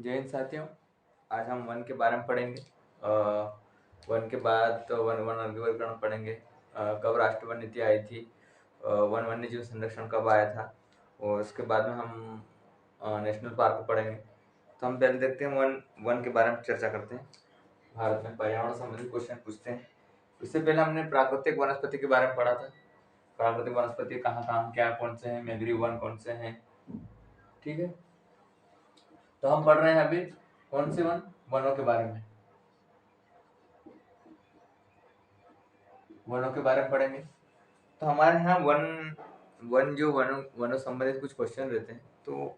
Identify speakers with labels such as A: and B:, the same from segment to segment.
A: जय हिंद साथियों। आज हम वन के बारे में पढ़ेंगे। वन के बाद तो वन वर्गीकरण पढ़ेंगे। कब राष्ट्रीय वन नीति आई थी, वन वन्यजीव संरक्षण कब आया था, और उसके बाद में हम नेशनल पार्क पढ़ेंगे। तो हम पहले देखते हैं वन वन के बारे में चर्चा करते हैं। भारत में पर्यावरण संबंधित क्वेश्चन पूछते हैं। इससे पहले हमने प्राकृतिक वनस्पति के बारे में पढ़ा था। प्राकृतिक वनस्पति कहाँ कहाँ क्या कौन से हैं, मैग्रीव वन कौन से हैं, ठीक है। तो हम पढ़ रहे हैं अभी कौन से वनों के बारे में, वनों के बारे में पढ़ेंगे। तो हमारे यहाँ वनों संबंधित कुछ क्वेश्चन रहते हैं। तो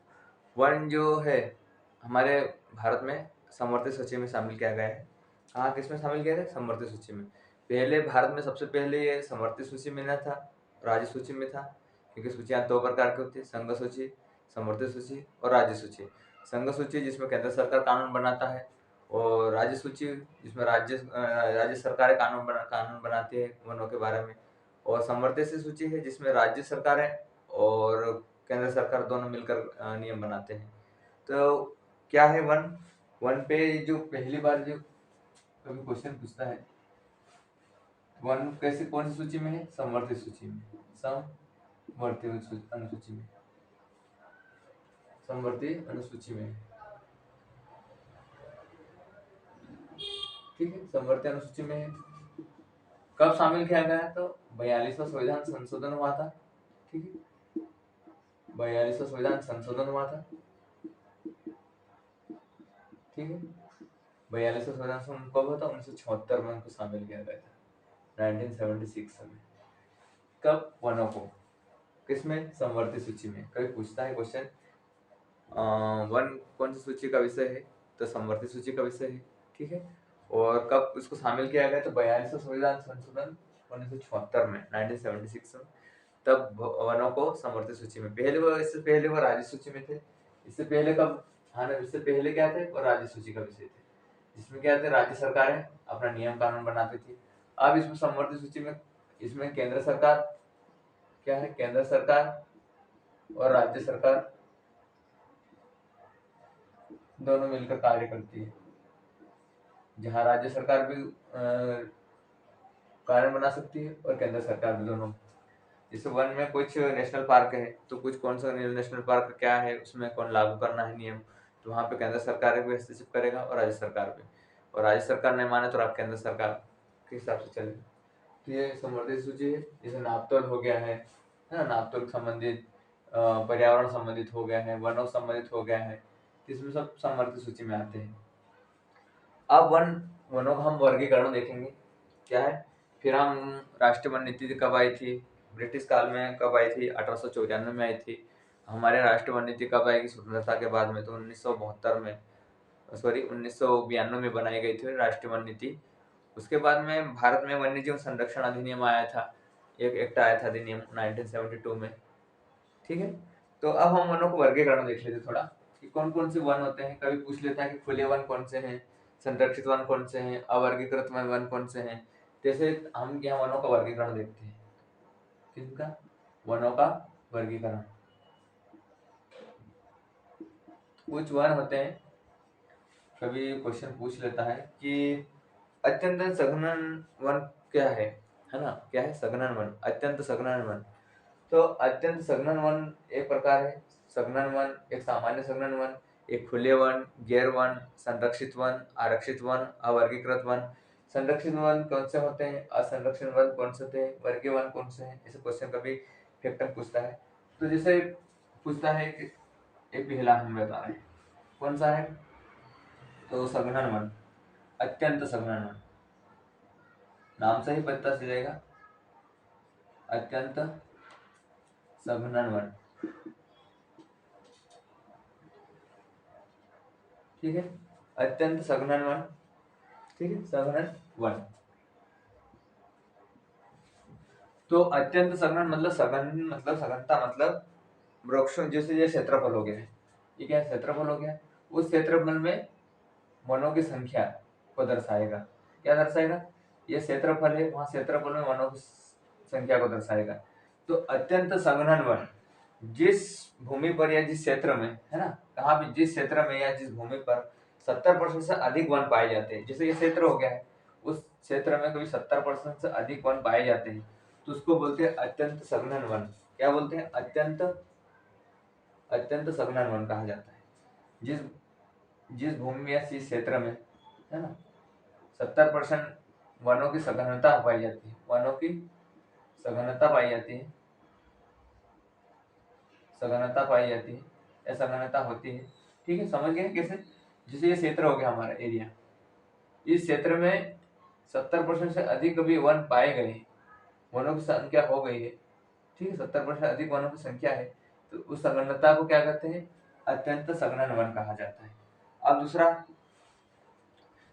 A: वन जो है हमारे भारत में संवर्धित सूची में शामिल किया गया है। हाँ, किसमें शामिल किया गया? संवर्धित सूची में। पहले भारत में सबसे पहले ये संवर्धित सूची में न था, राज्य सूची में था। क्योंकि सूचियाँ दो प्रकार की होती है, संघ सूची, संवर्धित सूची और राज्य सूची। संघ सूची जिसमें केंद्र सरकार कानून बनाता है, और राज्य सूची जिसमें राज्य सरकारें कानून बनाती है वनों के बारे में। और संवर्धित सूची है जिसमें राज्य सरकारें और केंद्र सरकार दोनों मिलकर नियम बनाते हैं। तो क्या है वन? वन पे जो पहली बार जो कभी क्वेश्चन पूछता है, वन कैसे कौन सी सूची में है? संवर्धित सूची में। अनुसूची में, संवर्धित अनुसूची में, ठीक है, संवर्धित अनुसूची में है। कब शामिल किया गया? तो 42वां संविधान संशोधन हुआ था, ठीक है। 42वां संविधान संशोधन हुआ था, ठीक है। 42वां संविधान कब हुआ था? 1976 में उनको शामिल किया गया था, 1976 में। कब? वनों को किसमें? संवर्धित सूची में। कभी पूछता है क्वेश्चन वन कौन सी सूची का विषय है? तो संवर्धित सूची का विषय है, ठीक है। और कब उसको शामिल किया गया? तो 42वां संविधान संशोधन 1976 में, 1976 में, तब वनों को संवर्धित सूची में। इससे पहले वो राज्य सूची में थे। इससे पहले कब? हाँ, इससे पहले क्या थे? वो राज्य सूची का विषय थे, जिसमें क्या थे? राज्य सरकारें अपना नियम कानून बनाती थी। अब इसमें संवर्धित सूची में, इसमें केंद्र सरकार क्या है? केंद्र सरकार और राज्य सरकार दोनों मिलकर कार्य करती है। जहाँ राज्य सरकार भी कानून बना सकती है और केंद्र सरकार भी, दोनों। जैसे वन में कुछ नेशनल पार्क है, तो कुछ कौन सा नेशनल पार्क क्या है, उसमें कौन लागू करना है नियम, तो वहाँ पे केंद्र सरकार भी हस्तक्षेप करेगा और राज्य सरकार भी। और राज्य सरकार नहीं माने तो केंद्र सरकार के हिसाब से चलेगा। तो ये संवर्धित सूची है। जैसे नापतोल हो गया है ना, नापतोल संबंधित, पर्यावरण संबंधित हो गया है, वनों संबंधित हो गया है, इसमें सब संवर्धित सूची में आते हैं। अब वनों का हम वर्गीकरण देखेंगे क्या है। फिर हम राष्ट्रीय वन नीति कब आई थी? ब्रिटिश काल में कब आई थी? 1894 में आई थी। हमारे राष्ट्रीय वन नीति कब आएगी? स्वतंत्रता के बाद में, तो 1992 में, सॉरी 1992 में बनाई गई थी राष्ट्रीय वन नीति। उसके बाद में भारत में वन्यजीव संरक्षण अधिनियम आया था, एक एक्ट आया था अधिनियम 1972 में, ठीक है। तो अब हम वनों को वर्गीकरण देख लेते थोड़ा कि कौन कौन से वन होते हैं। कभी पूछ लेता है कि खुले वन कौन से हैं, संरक्षित वन कौन से हैं, अवर्गीकृत वन कौन से हैं। जैसे हम यहाँ वनों का वर्गीकरण देखते हैं। किसका? वनों का वर्गीकरण। कुछ वन होते हैं, कभी क्वेश्चन पूछ लेता है कि अत्यंत सघन वन क्या है ना? क्या है? सघन वन, अत्यंत सघन वन। तो अत्यंत सघन वन एक प्रकार है। सघन वन एक सामान्य सघन वन, एक खुले वन, गैर वन, संरक्षित वन, आरक्षित वन, अवर्गीकृत वन। संरक्षित वन कौन से होते हैं, असंरक्षित वन कौन से होते हैं, वर्गीय वन कौन से हैं? ऐसे क्वेश्चन कभी फैक्टर पूछता है। तो जैसे पूछता है कि एक पहला हम बता रहे हैं कौन सा है, तो सघन वन, अत्यंत सघन वन, नाम से ही पता चल जाएगा, अत्यंत सघन वन, ठीक है। अत्यंत सघन वन, ठीक है, सघन वन। तो अत्यंत सघन मतलब सघन मतलब सघनता मतलब वृक्षों, जैसे ये क्षेत्रफल हो गया है, ये क्या क्षेत्रफल हो गया, उस क्षेत्रफल में वनों की संख्या को दर्शाएगा। क्या दर्शाएगा? ये क्षेत्रफल है, वहां क्षेत्रफल में वनों की संख्या को दर्शाएगा। तो अत्यंत सघन वन जिस भूमि पर या जिस क्षेत्र में, है ना, कहाँ भी जिस क्षेत्र में या जिस भूमि पर 70% से अधिक वन पाए जाते हैं, जैसे ये क्षेत्र हो गया है, उस क्षेत्र में कभी 70% से अधिक वन पाए जाते हैं तो उसको बोलते हैं अत्यंत संघन वन। क्या बोलते हैं? अत्यंत अत्यंत संघन वन कहा जाता है। जिस जिस भूमि या जिस क्षेत्र में, है ना, 70% वनों की सघनता पाई जाती है, वनों की सघनता पाई जाती है, सघनता पाई जाती है या सघनता होती है। ठीक है, समझ गए कैसे? जैसे ये क्षेत्र हो गया हमारा एरिया, इस क्षेत्र में 70% से अधिक कभी वन पाए गए, वनों की संख्या हो गई है, ठीक है, 70% अधिक वनों की संख्या है, तो उस संघनता को क्या कहते हैं? अत्यंत संघनन वन कहा जाता है। अब दूसरा,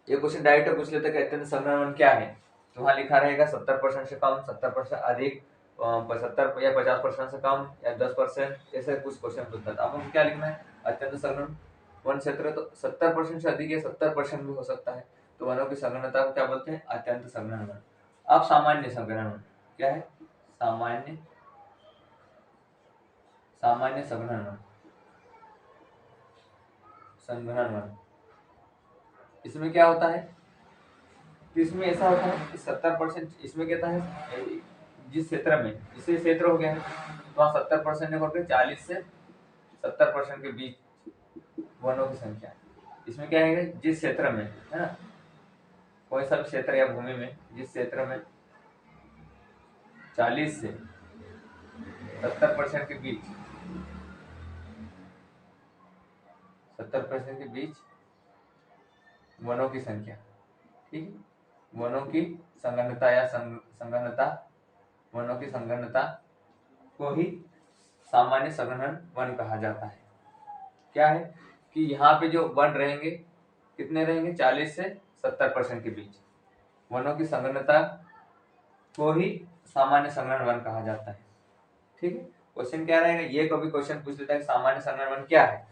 A: ये क्वेश्चन डायरेक्ट पूछ लेते हैं कि अत्यंत संघनन वन क्या है, तो वहां लिखा रहेगा 70% से कम, 70% अधिक, 75 या 50% से कम, या 10%, ऐसे कुछ क्वेश्चन पूछता है। अब हमको क्या लिखना है? अत्यंत संघनन वन क्षेत्र, तो 70% से अधिक या 70% भी हो सकता है, तो वनों की संघनता को क्या बोलते हैं? अत्यंत संघनन वन। अब सामान्य संघनन वन क्या है? सामान्य सामान्य संघनन वन, संघनन वन, इसमें क्या होता है कि इसमें ऐसा होता है कि 70%, इसमें कहता है जिस क्षेत्र में, जैसे क्षेत्र हो गया है तो वहाँ 70% ने करके 40 से 70% के बीच वनों की संख्या। इसमें क्या है, जिस क्षेत्र में, है ना, कोई सा क्षेत्र या भूमि में जिस क्षेत्र में 40 से 70% के बीच, 70% के बीच वनों की संख्या, ठीक है, वनों की संघनता या संघनता, वनों की संघनता को ही सामान्य संघनन वन कहा जाता है। क्या है कि यहाँ पे जो वन रहेंगे, कितने रहेंगे? 40 से 70% के बीच वनों की संघनता को ही सामान्य संघनन वन कहा जाता है। ठीक है, क्वेश्चन क्या रहेगा, ये कभी क्वेश्चन पूछ लेता है सामान्य संघनन वन क्या है,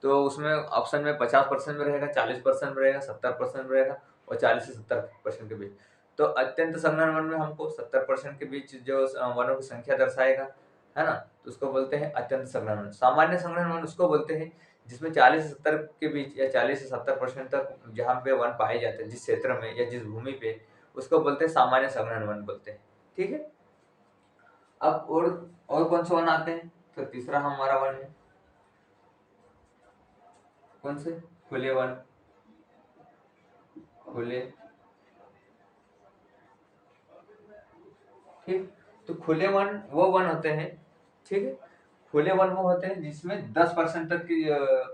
A: तो उसमें ऑप्शन में 50% में रहेगा, 40% में रहेगा, 70% में रहेगा, और 40 से 70% के बीच। तो अत्यंत संघनन वन में हमको 70% के बीच जो वनों की संख्या दर्शाएगा, है ना, तो उसको बोलते हैं अत्यंत संघनन वन। सामान्य संघनन वन उसको बोलते हैं जिसमें 40 से 70 के बीच या 40 से 70% तक जहाँ पे वन पाए जाते हैं, जिस क्षेत्र में या जिस भूमि पे, उसको बोलते हैं सामान्य संघनन वन बोलते हैं। ठीक है, अब और कौन से वन आते हैं? तो तीसरा हमारा वन है, कौन से? खुले वन। खुले, ठीक, तो खुले वन वो वन होते हैं, ठीक है, खुले वन वो होते हैं जिसमें 10% तक की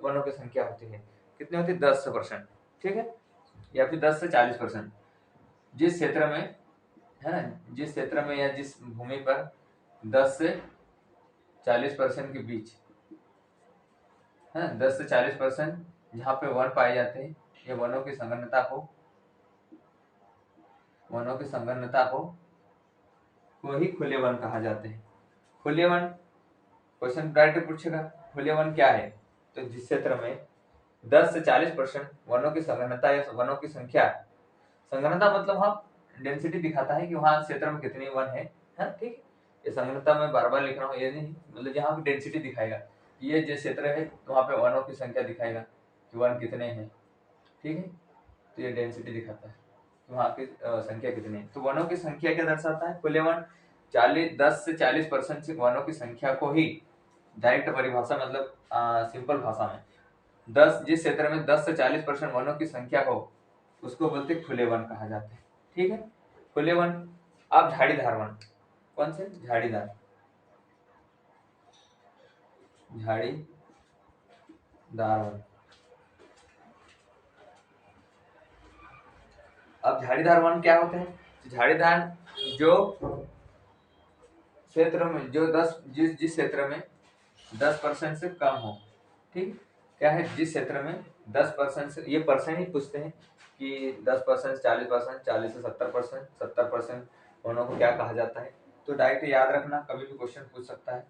A: वनों की संख्या होती है। कितनी होती है? 10%, ठीक है, या फिर 10 से 40%। जिस क्षेत्र में, है ना, जिस क्षेत्र में या जिस भूमि पर 10 से 40% के बीच, है ना, 10 से 40% जहाँ पे वन पाए जाते हैं, ये वनों की संघनता को, वनों की संघनता को ही खुले वन कहा जाते हैं। खुले वन, क्वेश्चन डायरेक्ट पूछेगा खुले वन क्या है, तो जिस क्षेत्र में 10 से 40% वनों की संघनता या वनों की संख्या, संघनता मतलब हाँ डेंसिटी दिखाता है कि वहाँ क्षेत्र में कितनी वन है, ठीक है, ये संघनता में बार बार लिख रहा हूँ, ये नहीं, मतलब यहाँ पे डेंसिटी दिखाएगा, ये जो क्षेत्र है तो वहाँ पे वनों की संख्या दिखाएगा कि वन कितने हैं, ठीक है, तो ये डेंसिटी दिखाता है कि वहाँ की संख्या कितनी है। तो वनों की संख्या क्या दर्शाता है? खुले वन 10 से 40% से वनों की संख्या को ही, डायरेक्ट परिभाषा मतलब सिंपल भाषा में, 10 जिस क्षेत्र में 10 से 40% वनों की संख्या हो उसको बोलते खुले वन कहा जाता है। ठीक है, खुले वन। अब झाड़ीदार वन, कौन से? झाड़ीदार, झाड़ीदार वन। अब झाड़ीदार वन क्या होते हैं? झाड़ीदार जो क्षेत्र में जो 10 जिस क्षेत्र में 10% से कम हो, ठीक, क्या है, जिस क्षेत्र में 10% से, ये परसेंट ही पूछते हैं कि 10%, 40%, 40 से 70%, 70% वनों को क्या कहा जाता है, तो डायरेक्ट याद रखना, कभी भी क्वेश्चन पूछ सकता है,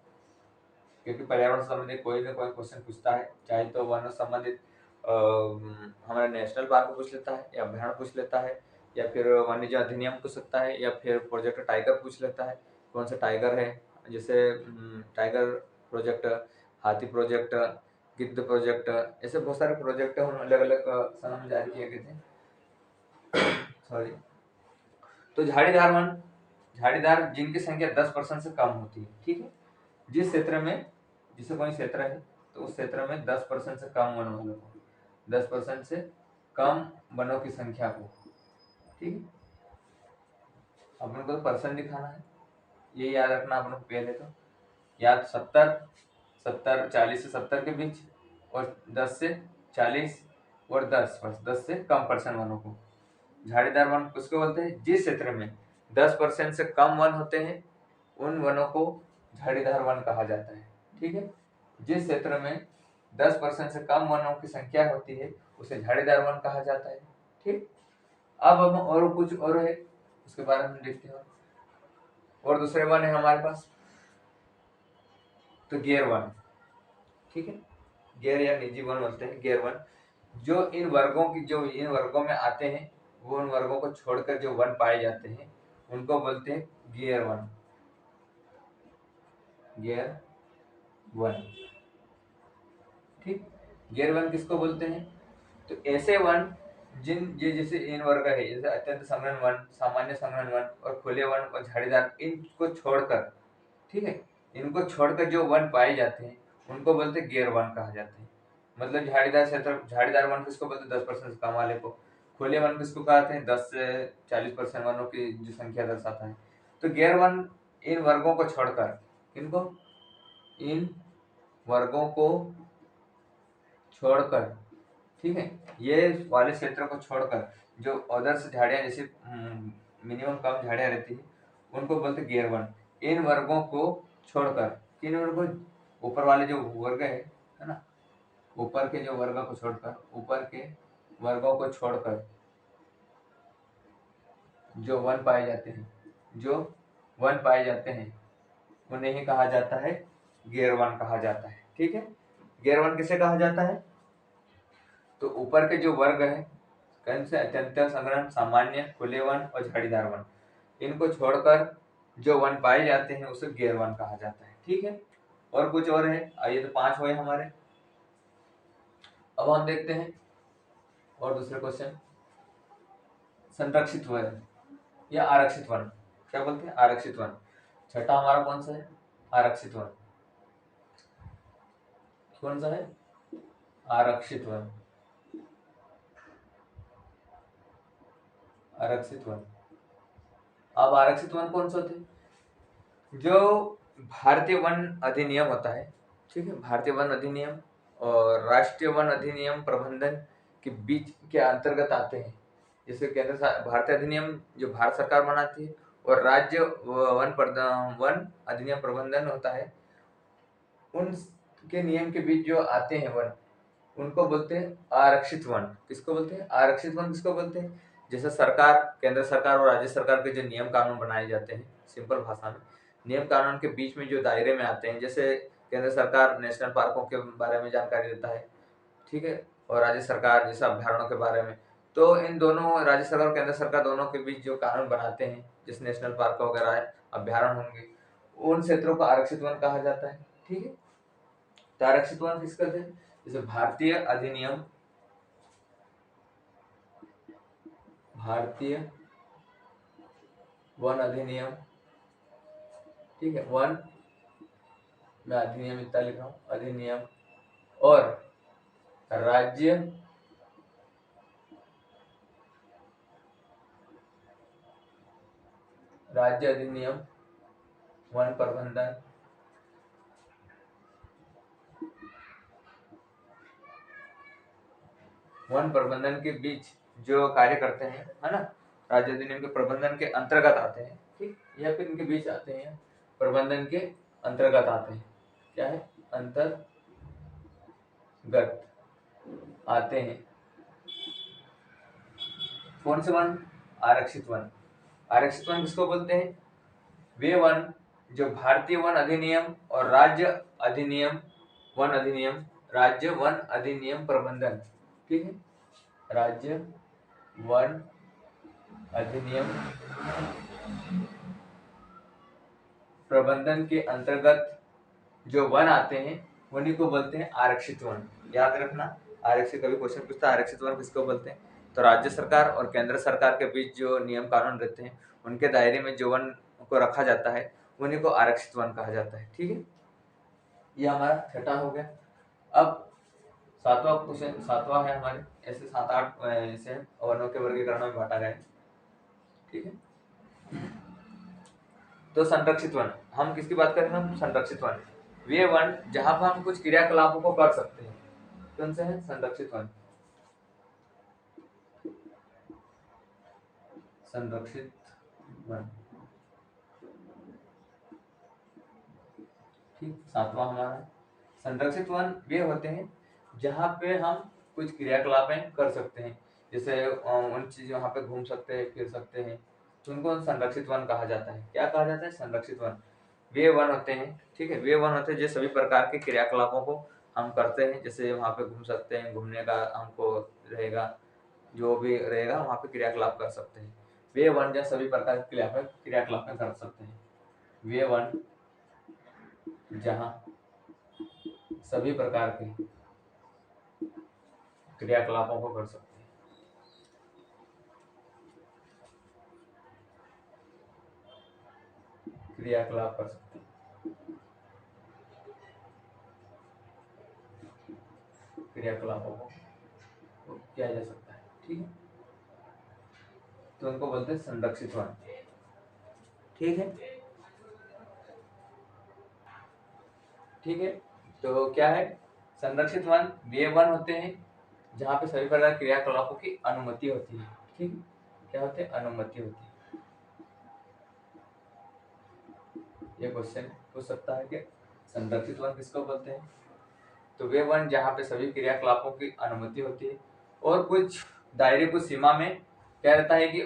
A: क्योंकि पर्यावरण संबंधित कोई ना कोई क्वेश्चन पूछता है, चाहे तो वन संबंधित हमारा नेशनल पार्क पूछ लेता है, या अभ्यारण्य पूछ लेता है, या फिर वन्यजीव अधिनियम पूछ सकता है, या फिर प्रोजेक्ट टाइगर पूछ लेता है, कौन सा टाइगर है, जैसे टाइगर प्रोजेक्ट, हाथी प्रोजेक्ट, गिद्ध प्रोजेक्ट, ऐसे बहुत सारे प्रोजेक्ट अलग अलग समय में जारी किए गए थे। सॉरी। तो झाड़ीदार वन, झाड़ीदार जिनकी संख्या 10% से कम होती है, ठीक है। जिस क्षेत्र में, जिसे कोई क्षेत्र है तो उस क्षेत्र में 10% से कम वन वालों को, 10% से कम वनों की संख्या को, ठीक है। अपन को तो परसेंट दिखाना है, ये याद रखना अपन को पहले तो, या 70 40 से 70 के बीच, और 10 से 40 और 10 से कम परसेंट वनों को झाड़ीदार वन किसको बोलते हैं? जिस क्षेत्र में 10% से कम वन होते हैं उन वनों को झाड़ीदार वन कहा जाता है, ठीक है। जिस क्षेत्र में 10% से कम वनों की संख्या होती है उसे झाड़ीदार वन कहा जाता है, ठीक। अब हम और कुछ और है उसके बारे में देखते हैं। और दूसरे वन है हमारे पास, तो गियर वन, ठीक है। गियर या निजी वन बोलते हैं, गियर वन। जो इन वर्गों में आते हैं, वो उन वर्गों को छोड़कर जो वन पाए जाते हैं उनको बोलते हैं गियर वन, गियर वन, ठीक। गियर वन किसको बोलते हैं? तो ऐसे वन जैसे इन वर्ग है, जैसे अत्यंत संघनन वन, सामान्य संघनन वन और खुले वन और झाड़ीदार, इनको छोड़कर, ठीक है, इनको छोड़कर जो वन पाए जाते हैं उनको बोलते हैं गियर वन कहा जाता है। मतलब झाड़ीदार क्षेत्र, झाड़ीदार वन किसको बोलते हैं? 10% से कम वाले को। खुले वन किसको कहते हैं? 10 से 40% वनों की जो संख्या दर्शाता है। तो गियर वन इन वर्गों को छोड़कर, इनको, इन वर्गों को छोड़कर, ठीक है, ये वाले क्षेत्र को छोड़कर जो अदर्स झाड़ियां जैसे मिनिमम कम झाड़ियां रहती है उनको बोलते हैं गियर वन। इन वर्गों को छोड़कर, किन वर्गों? ऊपर वाले जो वर्ग है ना, ऊपर के जो वर्ग को छोड़कर, ऊपर के वर्गों को छोड़कर जो वन पाए जाते हैं, जो वन पाए जाते हैं उन्हें ही कहा जाता है गियर वन कहा जाता है, ठीक है। गियर वन किसे कहा जाता है? तो ऊपर के जो वर्ग है, कौन से? अत्यंत संग्रहण, सामान्य, खुले वन और झाड़ीदार वन, इनको छोड़कर जो वन पाए जाते हैं उसे गियर वन कहा जाता है, ठीक है। और कुछ और है, आइए, तो 5 हुए हमारे। अब हम देखते हैं और दूसरे क्वेश्चन। संरक्षित वन या आरक्षित वन, क्या बोलते हैं? आरक्षित वन। छठा हमारा कौन सा है? आरक्षित वन। कौन सा है? आरक्षित वन, आरक्षित वन। अब आरक्षित वन कौन से होते हैं? जो भारतीय वन अधिनियम होता है, ठीक है, भारतीय वन अधिनियम और राष्ट्रीय वन अधिनियम प्रबंधन के बीच के अंतर्गत आते हैं। जैसे भारतीय अधिनियम जो भारत सरकार बनाती है और राज्य वन अधिनियम प्रबंधन होता है, उनके नियम के बीच जो आते हैं वन, उनको बोलते हैं आरक्षित वन। किसको बोलते हैं? आरक्षित वन किसको बोलते हैं? जैसे सरकार, केंद्र सरकार और राज्य सरकार के जो नियम कानून बनाए जाते हैं, सिंपल भाषा में, नियम कानून के बीच में जो दायरे में आते हैं, जैसे केंद्र सरकार नेशनल पार्कों के बारे में जानकारी देता है, ठीक है, और राज्य सरकार जैसे अभ्यारण्यों के बारे में। तो इन दोनों, राज्य सरकार और केंद्र सरकार दोनों के बीच जो कानून बनाते हैं, जैसे नेशनल पार्क वगैरह अभ्यारण्य होंगे, उन क्षेत्रों को आरक्षित वन कहा जाता है, ठीक है। तो आरक्षित वन किस करते हैं? जैसे भारतीय अधिनियम, भारतीय वन अधिनियम, ठीक है, वन, मैं अधिनियम इतना लिख रहा हूं, अधिनियम, और राज्य अधिनियम वन प्रबंधन, वन प्रबंधन के बीच जो कार्य करते हैं, है ना, राज्य अधिनियम के प्रबंधन के अंतर्गत आते हैं, ठीक, या फिर इनके बीच आते हैं, प्रबंधन के अंतर्गत आते हैं। क्या है? अंतर्गत आते हैं। कौन से वन? आरक्षित वन। आरक्षित वन किसको बोलते हैं? वे वन जो भारतीय वन अधिनियम और राज्य अधिनियम, वन अधिनियम, राज्य वन अधिनियम प्रबंधन, ठीक है, राज्य वन अधिनियम प्रबंधन के अंतर्गत जो वन आते हैं उन्हीं को बोलते हैं आरक्षित वन। याद रखना, आरक्षित, कभी क्वेश्चन पूछता है आरक्षित वन किसको बोलते हैं, तो राज्य सरकार और केंद्र सरकार के बीच जो नियम कानून रहते हैं उनके दायरे में जो वन को रखा जाता है उन्हीं को आरक्षित वन कहा जाता है। ठीक है, ये हमारा छठा हो गया। अब सातवां क्वेश्चन, सातवां है हमारे, ऐसे 7-8 ऐसे वनों के वर्गीकरण में बांटा गया है। ठीक है, तो संरक्षित वन, हम किसकी बात करें, हम संरक्षित वन, वे वन जहां पर हम कुछ क्रियाकलापों को कर सकते हैं, कौन से हैं, संरक्षित वन। संरक्षित वन, ठीक, सातवां हमारा संरक्षित वन वे होते हैं जहां पे हम कुछ क्रियाकलापें कर सकते हैं, जैसे उन चीजों वहां पे घूम सकते हैं, फिर सकते हैं, तो उनको संरक्षित वन कहा जाता है। क्या कहा जाता है, संरक्षित वन। वे वन होते हैं, ठीक है, वे वन होते हैं जो सभी प्रकार के क्रियाकलापों को हम करते हैं, जैसे वहां पे घूम सकते हैं, घूमने का हमको रहेगा, जो भी रहेगा वहां पे क्रियाकलाप कर सकते हैं। वे वन जो सभी प्रकार के क्रियाकलाप कर सकते हैं, वे वन जहां सभी प्रकार के क्रियाकलापों को कर सकते हैं। क्रियाकलाप कर सकते हैं, क्रियाकलापों को किया जा सकता है। ठीक है, तो उनको बोलते हैं संरक्षित वन। ठीक है, ठीक है, तो क्या है, संरक्षित वन वे वन होते हैं जहाँ पे सभी प्रकार क्रियाकलापों की अनुमति होती है। ठीक है, क्या होते हैं, अनुमति होती है। ये क्वेश्चन पूछ सकता है कि संरक्षित वन किसको बोलते हैं, तो वे वन जहाँ पे सभी क्रियाकलापों की अनुमति होती है और कुछ दायरे, कुछ सीमा में क्या रहता है कि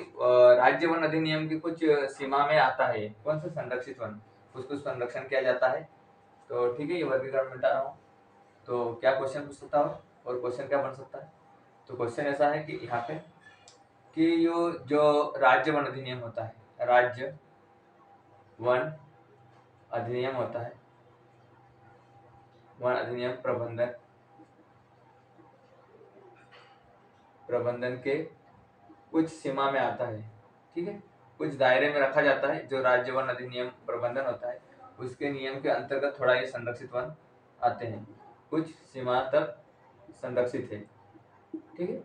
A: राज्य वन अधिनियम की कुछ सीमा में आता है, कौन सा, संरक्षित वन, कुछ संरक्षण किया जाता है। तो ठीक है, ये वर्गीकरण मिटा रहा हूँ। तो क्या क्वेश्चन पूछ सकता हूँ और क्वेश्चन क्या बन सकता है, तो क्वेश्चन ऐसा है कि यहाँ पे कि जो राज्य वन अधिनियम होता है, राज्य वन अधिनियम होता है, वन अधिनियम प्रबंधन के कुछ सीमा में आता है। ठीक है, कुछ दायरे में रखा जाता है, जो राज्य वन अधिनियम प्रबंधन होता है उसके नियम के अंतर्गत थोड़ा ये संरक्षित वन आते हैं, कुछ सीमा तक संरक्षित है। ठीक है,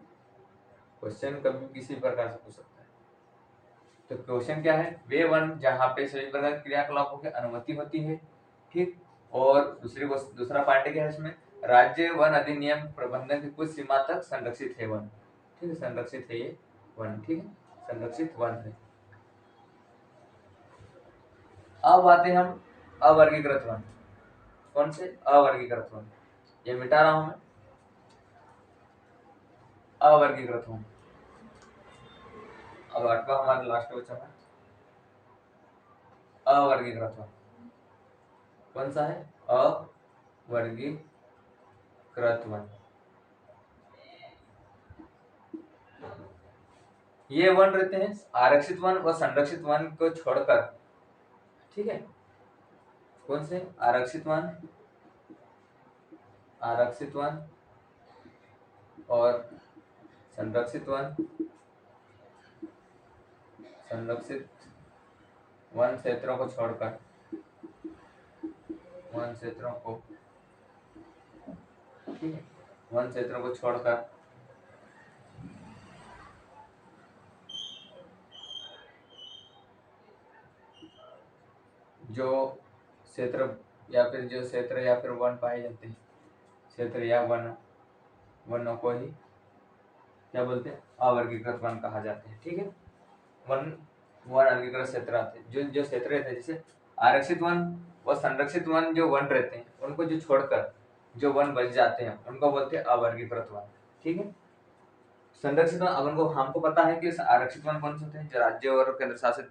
A: क्वेश्चन कभी किसी प्रकार से पूछ सकता है। तो क्वेश्चन क्या है, वे वन जहाँ पे सभी प्रकार क्रियाकलापों की अनुमति होती है। ठीक, और दूसरा पार्ट क्या है इसमें, राज्य वन अधिनियम प्रबंधन की कुछ सीमा तक संरक्षित है वन। ठीक है, संरक्षित है ये वन। ठीक है, संरक्षित वन है। अब आते हैं हम अवर्गीकृत वन। कौन से, अवर्गीकृत वन, ये मिटा रहा हूं मैं, अवर्गीकृत वन। अब 8वां हमारा लास्ट बचा है, अवर्गीकृत वन। कौन सा है, अवर्गीकृत वन। ये वन रहते हैं आरक्षित वन व संरक्षित वन को छोड़कर। ठीक है, कौन से, आरक्षित वन, आरक्षित वन और संरक्षित वन, संरक्षित वन क्षेत्रों को छोड़कर, वन क्षेत्रों को, ठीक है, वन क्षेत्रों को छोड़कर जो क्षेत्र या फिर जो क्षेत्र या फिर वन पाए जाते हैं, क्षेत्र या वनों को ही क्या बोलते हैं, अवर्गीकृत वन कहा जाता है। ठीक है, वन वर्गीकृत क्षेत्र आते हैं, जो क्षेत्र रहते हैं, जैसे आरक्षित वन और संरक्षित वन, जो वन रहते हैं उनको जो छोड़कर जो वन बच जाते हैं उनको बोलते हैं अवर्गीकृत वन। ठीक है, संरक्षित वन, अब उनको हमको पता है कि आरक्षित वन कौन से होते हैं, जो राज्य और केंद्र शासित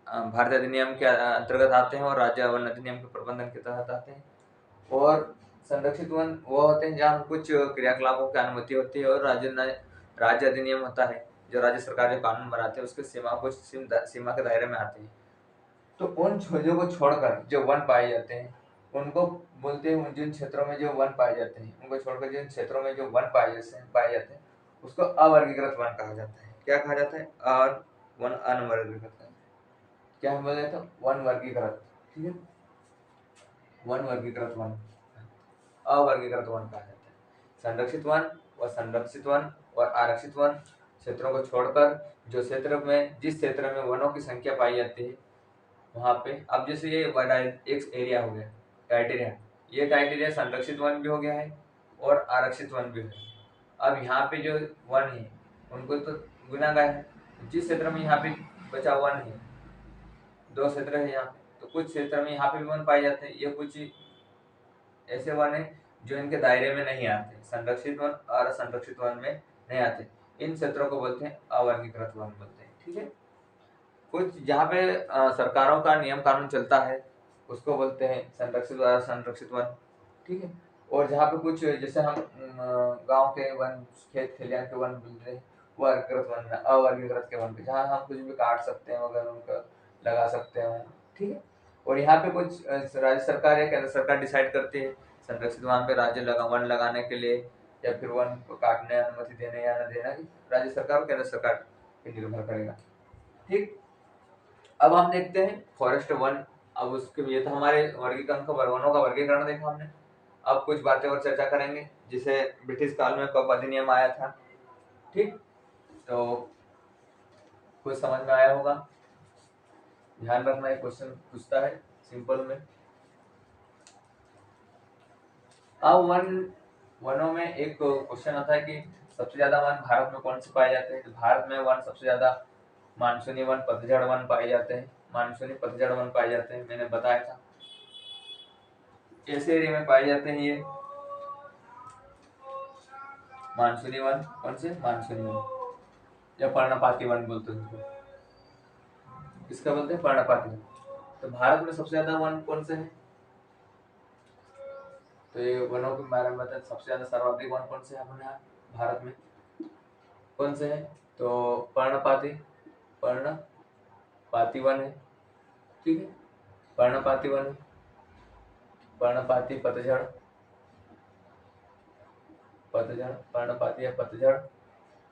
A: भारतीय अधिनियम के अंतर्गत आते हैं और राज्य वन अधिनियम के प्रबंधन के तहत आते हैं। और संरक्षित वन वो होते हैं जहाँ कुछ क्रियाकलापों की अनुमति होती है और राज्य अधिनियम होता है, जो राज्य सरकार जो कानून बनाते हैं उसके सीमा के दायरे में आते हैं। तो उन चीजों को छोड़कर जो वन पाए जाते हैं उनको बोलते हैं जिन क्षेत्रों में जो वन पाए जाते हैं उनको छोड़कर जिन क्षेत्रों में जो वन पाए जाते हैं उसको अवर्गीकृत वन कहा जाता है। क्या कहा जाता है? वन अनवर्गीकृत। क्या बोला जाता है? वन वर्गीकृत। ठीक है, वन वर्गीकृत वन, अवर्गीकृत वन कहा जाता है। संरक्षित वन व संरक्षित वन और आरक्षित वन क्षेत्रों को छोड़कर जो क्षेत्र में जिस क्षेत्र में वनों की संख्या पाई जाती है वहां पे, अब जैसे ये एक एरिया हो गया क्राइटेरिया, ये क्राइटेरिया संरक्षित वन भी हो गया है और आरक्षित वन भी है। अब यहाँ पे जो वन है उनको तो गुना गया है, जिस क्षेत्र में यहाँ पे बचा वन है, दो क्षेत्र है यहाँ पे, तो कुछ क्षेत्र में यहाँ पे भी वन पाए जाते हैं, ये कुछ ऐसे वन है जो इनके दायरे में नहीं आते, संरक्षित वन और असंरक्षित वन में नहीं आते। इन क्षेत्रों को बोलते हैं अवर्गीकृत वन बोलते हैं। ठीक है, कुछ जहाँ पे सरकारों का नियम कानून चलता है उसको बोलते हैं संरक्षित और असंरक्षित वन। ठीक है, और जहाँ पे कुछ जैसे हम गांव के वन, खेत खलिहान के वन बोलते हैं, वो वर्गीकृत वन है। अवर्गीकृत के वन पे जहाँ हम कुछ भी काट सकते हैं वगैरह उनका लगा सकते हैं। ठीक है, और यहाँ पे कुछ राज्य सरकार या केंद्र सरकार डिसाइड करती है संरक्षित वन पे वन लगाने के लिए या फिर वन को काटने अनुमति देने या न देना, राज्य सरकार और केंद्र सरकार पे निर्भर करेगा। ठीक, अब हम देखते हैं फॉरेस्ट वन। अब उसके ये तो हमारे वर्गीकरण का वनों का वर्गीकरण देखा हमने। अब कुछ बातें और चर्चा करेंगे जिसे ब्रिटिश काल में कब अधिनियम आया था। ठीक, तो कुछ समझ में आया होगा। ध्यान रखना, एक क्वेश्चन पूछता है सिंपल में। अब वनों में एक क्वेश्चन आता है कि सबसे ज्यादा वन भारत में कौन से पाए जाते हैं? तो भारत में वन सबसे ज्यादा मानसूनी वन, पतझड़ वन पाए जाते हैं। मानसूनी पतझड़ वन पाए जाते हैं, मैंने बताया था। ऐसे एरिया में पाए जाते हैं ये मानसूनी वन। कौन से? मानसूनी वन या पर्णपाती वन बोलते हैं। किसका बोलते हैं? पर्णपाती वन। तो भारत में सबसे ज्यादा वन कौन से हैं? तो ये वनों के बारे में बताते, सबसे ज्यादा सर्वाधिक वन कौन से हैं अपने यहाँ भारत में? कौन से हैं? तो पर्णपाती वन है। ठीक है, पर्णपाती वन है, पर्णपाती, पतझड़, पर्णपाती या पतझड़,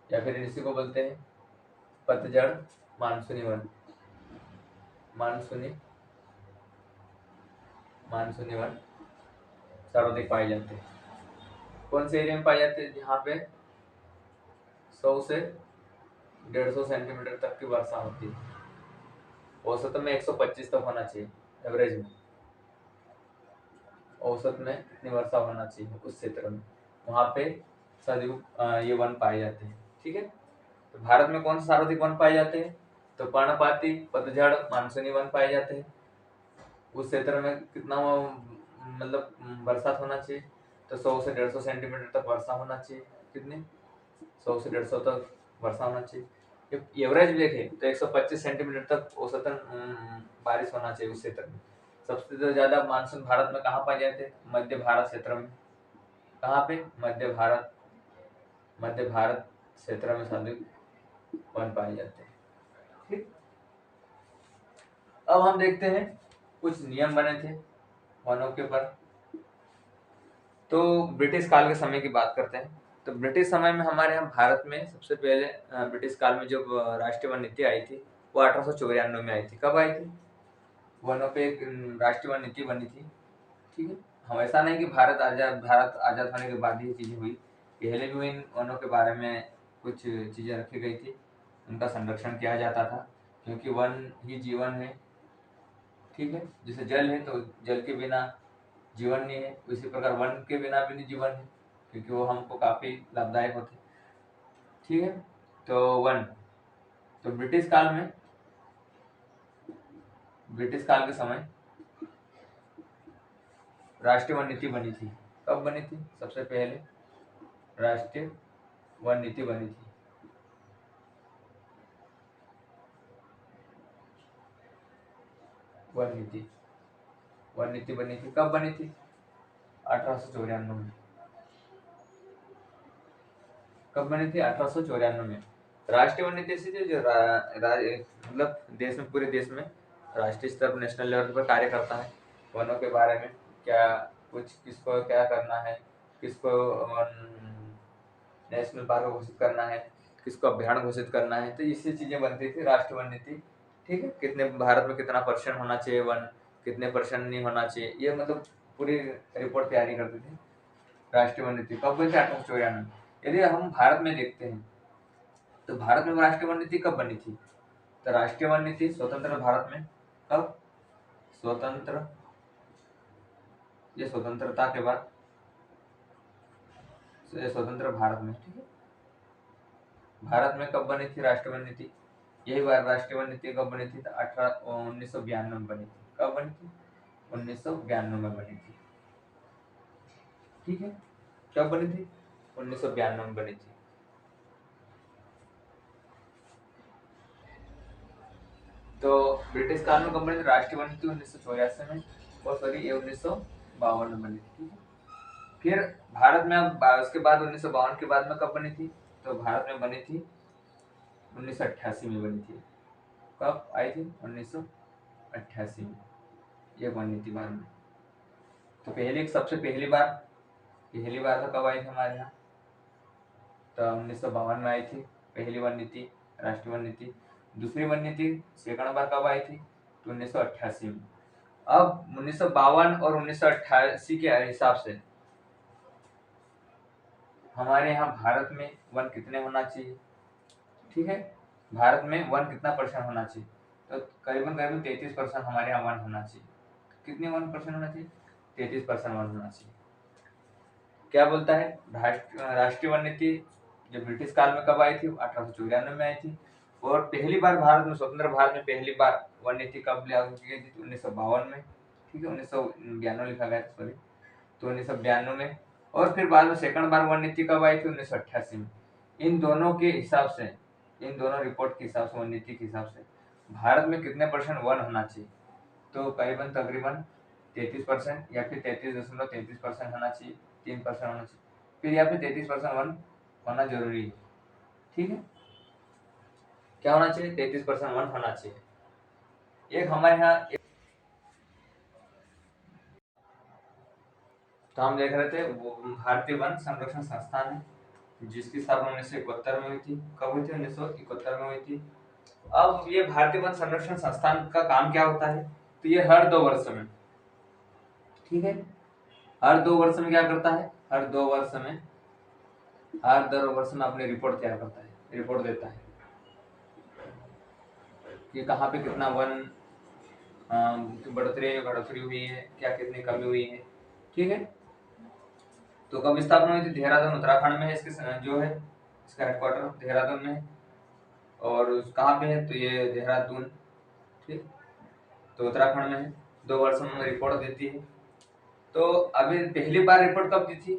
A: या फिर इसी को बोलते हैं पतझड़ मानसूनी वन। मानसूनी वन सर्वाधिक पाए जाते हैं। कौन से एरिया में पाए जाते हैं? जहाँ पे 100 से 150 सेंटीमीटर तक की वर्षा होती है। औसत में 125 तक होना चाहिए, एवरेज में औसत में इतनी वर्षा होना चाहिए उस क्षेत्र में, वहां पे ये वन पाए जाते हैं। ठीक है, तो भारत में कौन से सर्वाधिक वन पाए जाते हैं? तो पर्णपाती, पतझड़, मानसूनी वन पाए जाते हैं। उस क्षेत्र में कितना मतलब बरसात होना चाहिए? तो 100 से 150 सेंटीमीटर तक वर्षा होना चाहिए। कितनी? 100 से 150 तक वर्षा होना चाहिए। एवरेज देखें तो 125 सेंटीमीटर तक औसतन बारिश होना चाहिए उस क्षेत्र में। सबसे ज्यादा मानसून भारत में कहाँ पाए जाते हैं? मध्य भारत क्षेत्र में। कहाँ पे? मध्य भारत क्षेत्र में सर्वाधिक वन पाए जाते हैं। ठीक, अब हम देखते हैं कुछ नियम बने थे वनों के ऊपर। तो ब्रिटिश काल के समय की बात करते हैं। तो ब्रिटिश समय में हमारे यहाँ भारत में सबसे पहले ब्रिटिश काल में जो राष्ट्रीय वन नीति आई थी वो 1894 में आई थी। कब आई थी? वनों पे एक राष्ट्रीय वन नीति बनी थी। ठीक है, हम ऐसा नहीं कि भारत आजाद होने के बाद ही चीजें हुई, पहले भी इन वनों के बारे में कुछ चीजें रखी गई थी, उनका संरक्षण किया जाता था क्योंकि वन ही जीवन है। ठीक है, जैसे जल है तो जल के बिना जीवन नहीं है, उसी प्रकार वन के बिना भी नहीं जीवन है क्योंकि वो हमको काफी लाभदायक होते। ठीक है, तो वन, तो ब्रिटिश काल के समय राष्ट्रीय वन नीति बनी थी। कब बनी थी? सबसे पहले राष्ट्रीय वन नीति बनी थी। वन नीति बनी थी। कब बनी थी? 1894 में। कब बनी थी? 1894 में। राष्ट्रीय वन नीति से जो मतलब देश में, पूरे देश में राष्ट्रीय स्तर पर, नेशनल लेवल पर कार्य करता है वनों के बारे में, क्या कुछ किसको क्या करना है, किसको नेशनल पार्क घोषित करना है, किसको अभ्यारण्य घोषित करना है, तो इससे चीजें बनती थी राष्ट्रीय वन नीति। ठीक है, कितने भारत में कितना % होना चाहिए वन, कितने % नहीं होना चाहिए, ये मतलब पूरी रिपोर्ट तैयारी करते थे। राष्ट्रीय वन नीति कब बनी थी? 1894। यदि हम भारत में देखते हैं तो भारत में राष्ट्रीय वन नीति कब बनी थी? तो राष्ट्रीय वन नीति स्वतंत्र भारत में कब? स्वतंत्र, ये स्वतंत्रता के बाद, स्वतंत्र भारत में। ठीक है, भारत में कब बनी थी राष्ट्रीय वन नीति? यही बार राष्ट्रीय वन नीति कब बनी थी? तो 1992 में बनी थी। कब बनी थी? 1992 में बनी थी। ठीक है, कब बनी थी? 1992 में बनी थी। तो ब्रिटिश काल में कब बनी थी राष्ट्रीय वन नीति? 1984 में, और सॉरी ये 1952 में बनी थी। ठीक है, फिर भारत में अब उसके बाद 1952 के बाद में कब बनी थी? तो भारत में बनी थी 1988 में बनी थी। कब आई थी? 1988 में ये बनी थी भारत में। तो सबसे पहली बार तो कब आई थी हमारे यहाँ? तो 1952 में आई थी पहली वन नीति, राष्ट्रीय वन नीति। दूसरी वन नीति सेकंड बार कब आई थी? तो 1988 में। अब 1952 और 1988 के हिसाब से हमारे यहाँ भारत में वन कितने होना चाहिए? ठीक है, भारत में वन कितना % होना चाहिए? तो करीबन 33% हमारे यहाँ वन होना चाहिए। कितने 1% होना चाहिए? 33% वन होना चाहिए। क्या बोलता है राष्ट्रीय वन नीति? जो ब्रिटिश काल में कब आई थी? 1894 में आई थी। और पहली बार भारत में, स्वतंत्र भारत में पहली बार वन नीति कब लागू की गई थी? 1952 में। ठीक है, 1992 लिखा गया, सॉरी, तो 1992 में। और फिर बाद में सेकंड बार वन नीति कब आई थी? 1988 में। इन दोनों के हिसाब से, इन दोनों रिपोर्ट के हिसाब से, वन नीति के हिसाब से भारत में कितने % वन होना चाहिए? तो करीबन तकरीबन 33% या फिर 33.33% होना चाहिए, 3% होना चाहिए, फिर यहाँ पे 33% वन होना जरूरी है। ठीक है, क्या होना चाहिए? 33% वन होना चाहिए। एक हमारे यहाँ तो हम देख रहे थे वो भारतीय वन संरक्षण संस्थान है, जिसकी स्थापना 1971 में हुई थी। कब हुई थी? 1971 में हुई थी। अब ये भारतीय वन संरक्षण संस्थान का काम क्या होता है? तो ये हर 2 वर्ष में, ठीक है, हर 2 वर्ष में क्या करता है? हर 2 वर्ष में अपनी रिपोर्ट तैयार करता है, रिपोर्ट देता है कि कहाँ पे कितना वन बढ़ोतरी हुई है, क्या कितनी कमी हुई है। ठीक है, तो कब स्थापना हुई थी? देहरादून उत्तराखंड में है इसके, जो है इसका हेडक्वार्टर देहरादून में है। और कहाँ पे है? तो ये देहरादून, ठीक, तो उत्तराखंड में है। 2 वर्ष में रिपोर्ट देती है। तो अभी पहली बार रिपोर्ट कब दी थी?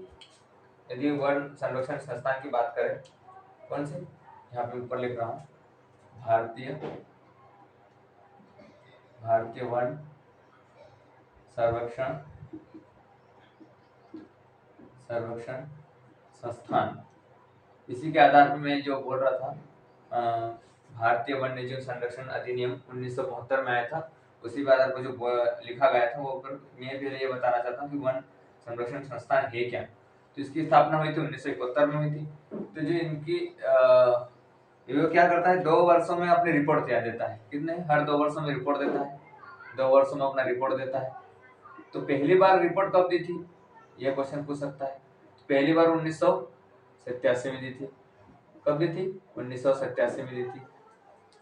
A: यदि वन संरक्षण संस्थान की बात करें, कौन से, यहाँ पे ऊपर लिख रहा हूँ, भारतीय वन संरक्षण संस्थान, इसी के आधार पर मैं जो बोल रहा था, भारतीय वन्य जीव संरक्षण अधिनियम 1972 में आया था, उसी के आधार पर जो लिखा गया था, वो ऊपर मैं पहले ये बताना चाहता हूँ कि वन संरक्षण संस्थान है क्या। तो इसकी स्थापना हुई थी 1971 में हुई थी। तो जो इनकी ये क्या करता है? 2 वर्षों में अपनी रिपोर्ट तैयार देता है। कितने? हर 2 वर्षों में रिपोर्ट देता है, 2 वर्षों में अपना रिपोर्ट देता है। तो पहली बार रिपोर्ट कब दी थी? यह क्वेश्चन पूछ सकता है। तो पहली बार 1987 में दी थी। कब दी थी? 1987 में दी थी।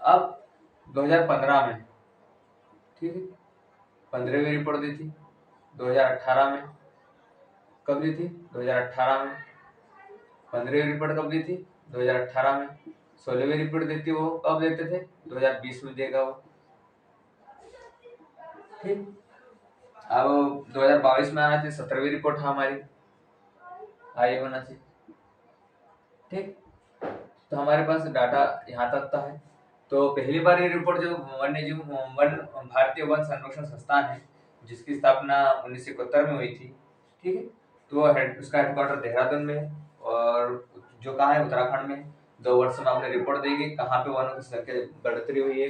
A: अब 2015 में, ठीक है, 15वीं रिपोर्ट दी थी। 2018 में कब दी थी? 2018 में। 15वीं रिपोर्ट कब दी थी? 2018 में। 16वीं रिपोर्ट देती वो कब देते थे? 2020 में देगा वो। ठीक, अब 2022 में आना चाहिए, 17वीं रिपोर्ट हमारी आई होना चाहिए। ठीक, तो हमारे पास डाटा यहाँ तक का है। तो पहली बार ये रिपोर्ट जो भारतीय वन संरक्षण संस्थान है, जिसकी स्थापना 1971 में हुई थी, ठीक है, तो उसका हेडक्वार्टर देहरादून में है, और जो कहाँ है? उत्तराखंड में। 2 वर्ष में आपने रिपोर्ट देगी कहाँ पे वनों की संख्या बढ़ोतरी हुई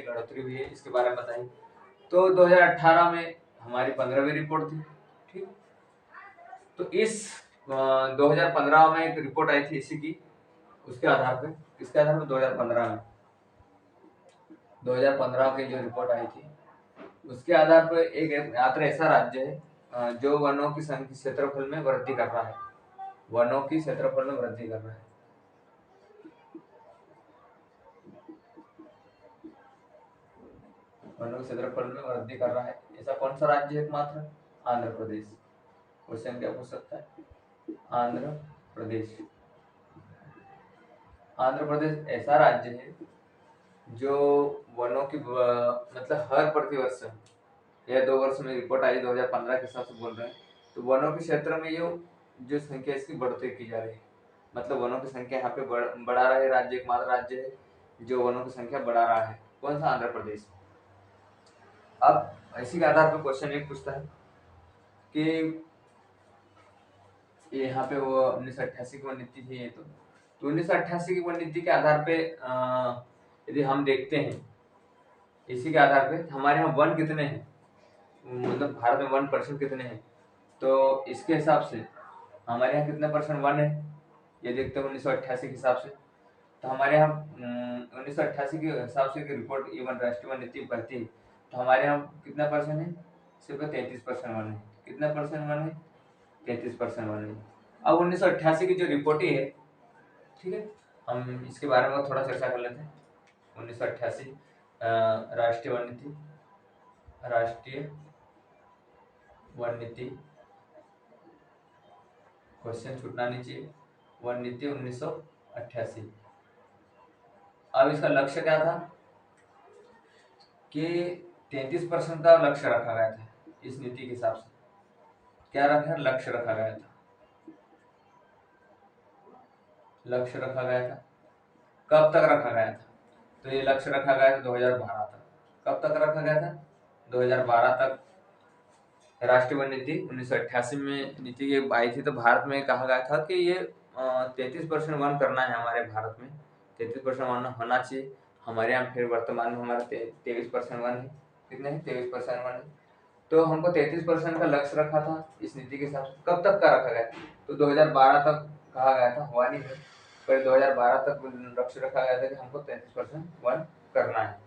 A: है, इसके बारे में बताइए। तो 2018 में हमारी 15वीं रिपोर्ट थी। ठीक, तो इस 2015 में एक रिपोर्ट आई थी इसी की, उसके आधार पे, किसके आधार पे, 2015 में, 2015 की जो रिपोर्ट आई थी उसके आधार पर एक मात्र ऐसा राज्य है जो वनों की संख्या क्षेत्रफल में वृद्धि कर रहा है, वनों की क्षेत्रफल में वृद्धि कर रहा है। वनों के क्षेत्रफल में वृद्धि कर रहा है, ऐसा कौन सा राज्य है एकमात्र? आंध्र प्रदेश। क्वेश्चन क्या पूछ सकता है? आंध्र प्रदेश। आंध्र प्रदेश ऐसा राज्य है जो वनों की मतलब हर प्रतिवर्ष या 2 वर्ष में रिपोर्ट आई 2015 के हिसाब से बोल रहे हैं, तो वनों के क्षेत्र में जो संख्या इसकी बढ़ोतरी की जा रही है, मतलब वनों की संख्या यहाँ पे बढ़ा रहा है राज्य, एकमात्र राज्य है जो वनों की संख्या बढ़ा रहा है। कौन सा? आंध्र प्रदेश। अब इसी के आधार पर क्वेश्चन एक पूछता है कि यहाँ पे वो 1988 की वन नीति थी, ये तो 1988 की वन नीति के आधार पे यदि हम देखते हैं, इसी के आधार पे हमारे यहाँ वन कितने हैं, मतलब भारत में 1% कितने हैं, तो इसके हिसाब से हमारे यहाँ कितने परसेंट वन है, ये देखते हैं 1988 के हिसाब से। तो हमारे यहाँ 1988 के हिसाब से रिपोर्ट ये राष्ट्रीय वन नीति कहती है, तो हमारे यहाँ कितना परसेंट है? सिर्फ 33% वन है। कितना परसेंट वन है? 33% वन है। अब 1988 की जो रिपोर्ट है, ठीक है, हम इसके बारे में थोड़ा चर्चा कर लेते हैं। 1988 राष्ट्रीय वन नीति, राष्ट्रीय वन नीति, क्वेश्चन छूटना नहीं चाहिए, वन नीति 1988। अब इसका लक्ष्य क्या था कि 33% का लक्ष्य रखा गया था इस नीति के हिसाब से। क्या रखा? लक्ष्य रखा गया था, लक्ष्य रखा गया था। कब तक रखा गया था? तो ये लक्ष्य रखा गया था 2012 तक। कब तक रखा गया था? 2012 तक। राष्ट्रीय वन नीति 1988 में नीति की आई थी, तो भारत में कहा गया था कि ये 33% वन करना है हमारे भारत में, 33% वन होना चाहिए। हमारे यहाँ फिर वर्तमान में हमारा 23% वन है। कितने हैं? 23% वन है। तो हमको 33% का लक्ष्य रखा था इस नीति के हिसाब से। कब तक का रखा गया? तो 2012 तक कहा गया था, हुआ नहीं है, पर 2012 तक लक्ष्य रखा गया था कि हमको 33% वन करना है।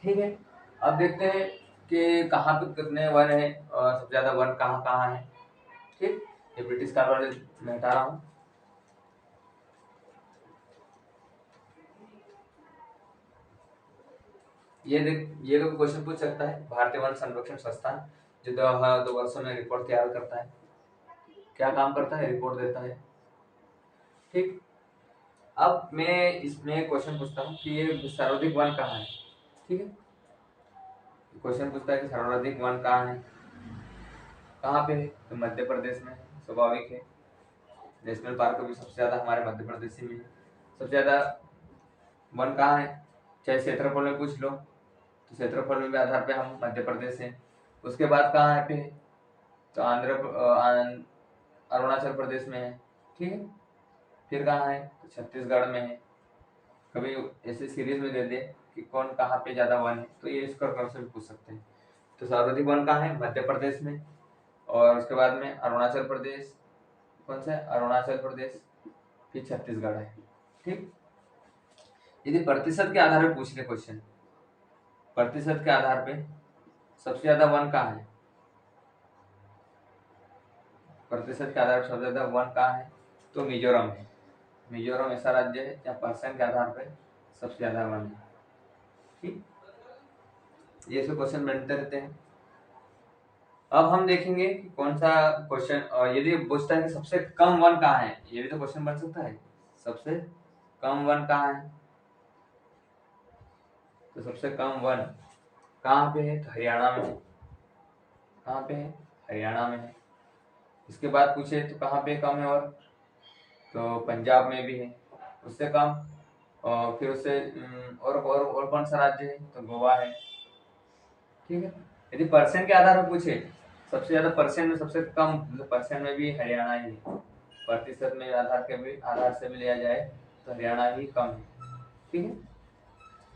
A: ठीक है, अब देखते हैं कि कहाँ पे कितने वन है और सबसे ज्यादा वन कहाँ कहाँ है। ठीक, ये ब्रिटिश काल वाले मैं हटा रहा हूँ। ये लोग क्वेश्चन पूछ सकता है। भारतीय वन संरक्षण संस्थान जो 2 वर्षों में रिपोर्ट तैयार करता है, क्या काम करता है? रिपोर्ट देता है। ठीक, अब मैं इसमें क्वेश्चन पूछता हूँ कि ये सर्वाधिक वन कहाँ है। ठीक है, क्वेश्चन पूछता है कि सर्वाधिक वन कहाँ है, कहाँ पे है? तो मध्य प्रदेश में, स्वाभाविक है। नेशनल पार्क भी सबसे ज्यादा हमारे मध्य प्रदेश में है। सबसे ज्यादा वन कहाँ है? चाहे क्षेत्रफल में पूछ लो, तो क्षेत्रफल में भी आधार पे हम मध्य प्रदेश है। उसके बाद कहाँ है पे? तो अरुणाचल प्रदेश में है। ठीक है, फिर कहाँ है? तो छत्तीसगढ़ में है। कभी ऐसे सीरीज में दे दे कि कौन कहाँ पे ज्यादा वन है, तो ये इसका क्वेश्चन पूछ सकते हैं। तो सर्वाधिक वन कहाँ है? मध्य प्रदेश में, और उसके बाद में अरुणाचल प्रदेश, कौन सा है? अरुणाचल प्रदेश, फिर छत्तीसगढ़ है। ठीक, यदि प्रतिशत के आधार पर पूछ ले क्वेश्चन, प्रतिशत के आधार पे सबसे ज्यादा वन कहाँ है, प्रतिशत के आधार पर सबसे ज्यादा वन कहाँ है? तो मिजोरम है। मिजोरम ऐसा राज्य है जहाँ परसेंट के आधार पे सबसे ज्यादा वन है। ठीक, ये सब क्वेश्चन बनते रहते हैं। अब हम देखेंगे कि कौन सा क्वेश्चन, यदि पूछता है कि सबसे कम वन कहाँ है, ये भी तो क्वेश्चन बन सकता है। सबसे कम वन कहाँ है? तो सबसे कम वन कहाँ पे है? तो हरियाणा में है। कहाँ पे है? हरियाणा में है। इसके बाद पूछे तो कहाँ पे कम है? और तो पंजाब में भी है उससे कम। और फिर उससे और कौन सा राज्य है? तो गोवा है। ठीक है, यदि परसेंट के आधार पर पूछे, सबसे ज्यादा परसेंट में सबसे कम, मतलब परसेंट में भी हरियाणा ही है। प्रतिशत में आधार से भी लिया जाए तो हरियाणा ही कम है। ठीक है,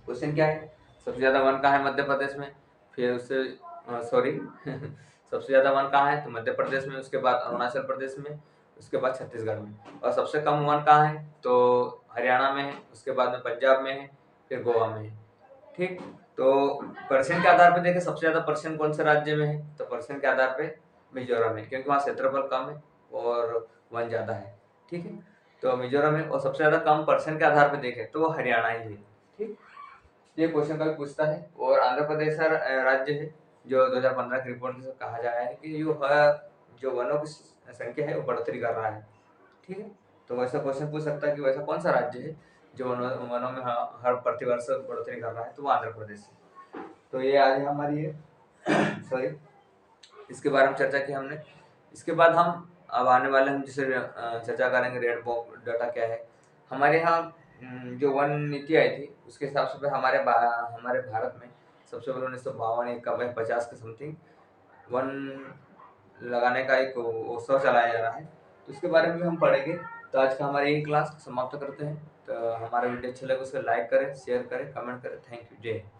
A: क्वेश्चन क्या है? सबसे ज्यादा वन कहाँ है? मध्य प्रदेश में। फिर उससे सॉरी सबसे ज़्यादा वन कहाँ है? तो मध्य प्रदेश में, उसके बाद अरुणाचल प्रदेश में, उसके बाद छत्तीसगढ़ में। और सबसे कम वन कहाँ है? तो हरियाणा में है, उसके बाद में पंजाब में है, फिर गोवा में है। ठीक, तो परसेंट के आधार पे देखें सबसे ज़्यादा परसेंट कौन से राज्य में है? तो परसेंट के आधार पे मिजोरम है, क्योंकि वहाँ क्षेत्रफल कम है और वन ज़्यादा है। ठीक है, तो मिजोरम है। और सबसे ज़्यादा कम परसेंट के आधार पे देखें तो वो हरियाणा ही है। ठीक, ये क्वेश्चन कभी पूछता है। और आंध्र प्रदेश राज्य है जो 2015 की रिपोर्ट से कहा जा रहा है कि जो वनों की संख्या है वो बढ़ोतरी कर रहा है। ठीक है, तो वैसा क्वेश्चन पूछ सकता है कि वैसा कौन सा राज्य है जो वनों में हर प्रतिवर्ष बढ़ोतरी कर रहा है? तो वो आंध्र प्रदेश है। तो ये आज हमारी है सॉरी इसके बारे में चर्चा की हमने। इसके बाद हम अब आने वाले हम जिसे चर्चा करेंगे रेड बॉक्स डाटा क्या है। हमारे यहाँ जो वन नीति आई थी उसके हिसाब से हमारे भारत में सबसे पहले 1952 51 50 के समथिंग वन लगाने का एक उत्सव चलाया जा रहा है, तो उसके बारे में भी हम पढ़ेंगे। तो आज का हमारा यही क्लास समाप्त करते हैं। तो हमारा वीडियो अच्छा लगे उसको लाइक करें, शेयर करें, कमेंट करें। थैंक यू, जय हिंद।